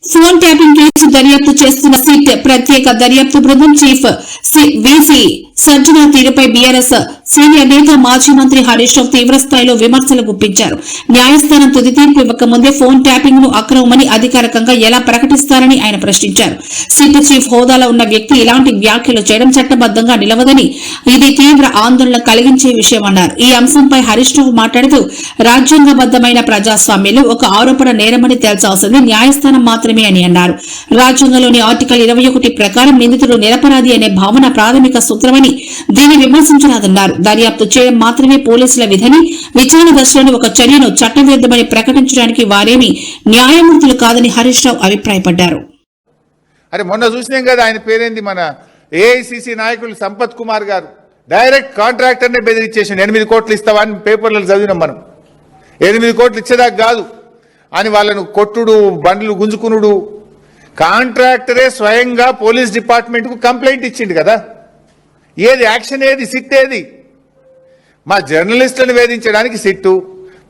Phone tapping case దర్యాప్తు చేస్తున్న SIT ప్రత్యేక దర్యాప్తు బృందం చీఫ్ వీసీ సజ్జనా తీరుపై బీఆర్ఎస్ సీనియర్ నేత మాజీ మంత్రి హరీష్ రావు తీవ్రస్థాయిలో విమర్శలు గుప్పించారు. న్యాయస్థానం తుది తీర్పు ఇవ్వకముందే ఫోన్ ట్యాపింగ్ ను అక్రమమని అధికారికంగా ఎలా ప్రకటిస్తారని ఆయన ప్రశ్నించారు. సిట్ చీఫ్ హోదాలో ఉన్న వ్యక్తి ఇలాంటి వ్యాఖ్యలు చేయడం చట్టబద్దంగా నిలవదని, ఇది తీవ్ర ఆందోళన కలిగించే విషయమన్నారు. ఈ అంశంపై హరీష్ రావు మాట్లాడుతూ రాజ్యాంగబద్దమైన ప్రజాస్వామ్యంలో ఒక ఆరోపణ నేరమని తేల్చాల్సింది న్యాయస్థానం మాత్రమే అని అన్నారు. రాజ్యాంగంలోని ఆర్టికల్ 21 ప్రకారం నిందితుడు నిరపరాధి అనే భావన ప్రాథమిక సూత్రమని, దీన్ని విమర్శించరాదన్నారు. దర్యాప్తు చేయడం మాత్రమే పోలీసుల విధని, విచారణ దశలోని ఒక చర్యను చట్టవిరుద్ధమని ప్రకటించడానికి వారేమి న్యాయమూర్తులు కాదని హరీష్ రావు అభిప్రాయపడ్డారు. అరే మొన్న చూసినాం కదా, ఆయన పేరేంది, మన ఏఐసిసి నాయకులు సంపత్ కుమార్ గారు డైరెక్ట్ కాంట్రాక్టర్నే బెదిరించేసిండు. 8 కోట్లు ఇస్తావా అని పేపర్లలో చదివినాం మనం. 8 కోట్లు ఇచ్చేదాకా కాదు అని వాళ్ళను కొట్టుడు, బండ్లు గుంజుకునుడు. కాంట్రాక్టరే స్వయంగా పోలీస్ డిపార్ట్మెంట్ కు కంప్లైంట్ ఇచ్చిండు కదా. ఏది యాక్షన్, ఏది సిట్, ఏది? మా జర్నలిస్టులను వేధించడానికి సిట్టు,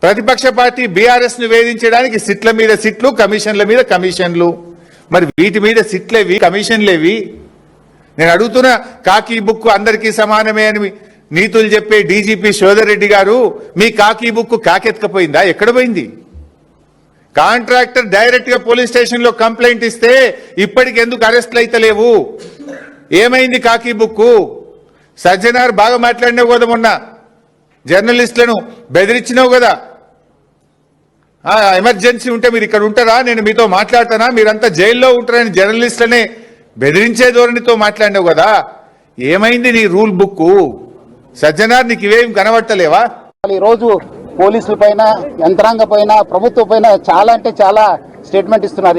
ప్రతిపక్ష పార్టీ బీఆర్ఎస్ ను వేధించడానికి సిట్ల మీద సిట్లు, కమిషన్ల మీద కమిషన్లు. మరి వీటి మీద సిట్లేవి, కమిషన్లేవి? నేను అడుగుతున్నా, కాకి బుక్ అందరికీ సమానమే అని నీతులు చెప్పే డీజీపీ శోధర్ రెడ్డి గారు, మీ కాకి బుక్ కాకెత్తుకపోయిందా? ఎక్కడ పోయింది? కాంట్రాక్టర్ డైరెక్ట్ గా పోలీస్ స్టేషన్ లో కంప్లైంట్ ఇస్తే ఇప్పటికి ఎందుకు అరెస్ట్లు అయితలేవు? ఏమైంది కాకి బుక్కు? సజ్జనార్ బాగా మాట్లాడినావు కదా, మొన్న జర్నలిస్టులను బెదిరించినావు కదా. ఎమర్జెన్సీ ఉంటే మీరు ఇక్కడ ఉంటారా, నేను మీతో మాట్లాడతానా, మీరంతా జైల్లో ఉంటారని జర్నలిస్టులనే బెదిరించే ధోరణితో మాట్లాడినావు కదా. ఏమైంది నీ రూల్ బుక్కు? సజ్జనార్, నీకు ఇవేం కనబట్టలేవా? ఈ రోజు పోలీసుల పైన, యంత్రాంగ పైన, ప్రభుత్వం పైన చాలా అంటే చాలా స్టేట్మెంట్ ఇస్తున్నారు.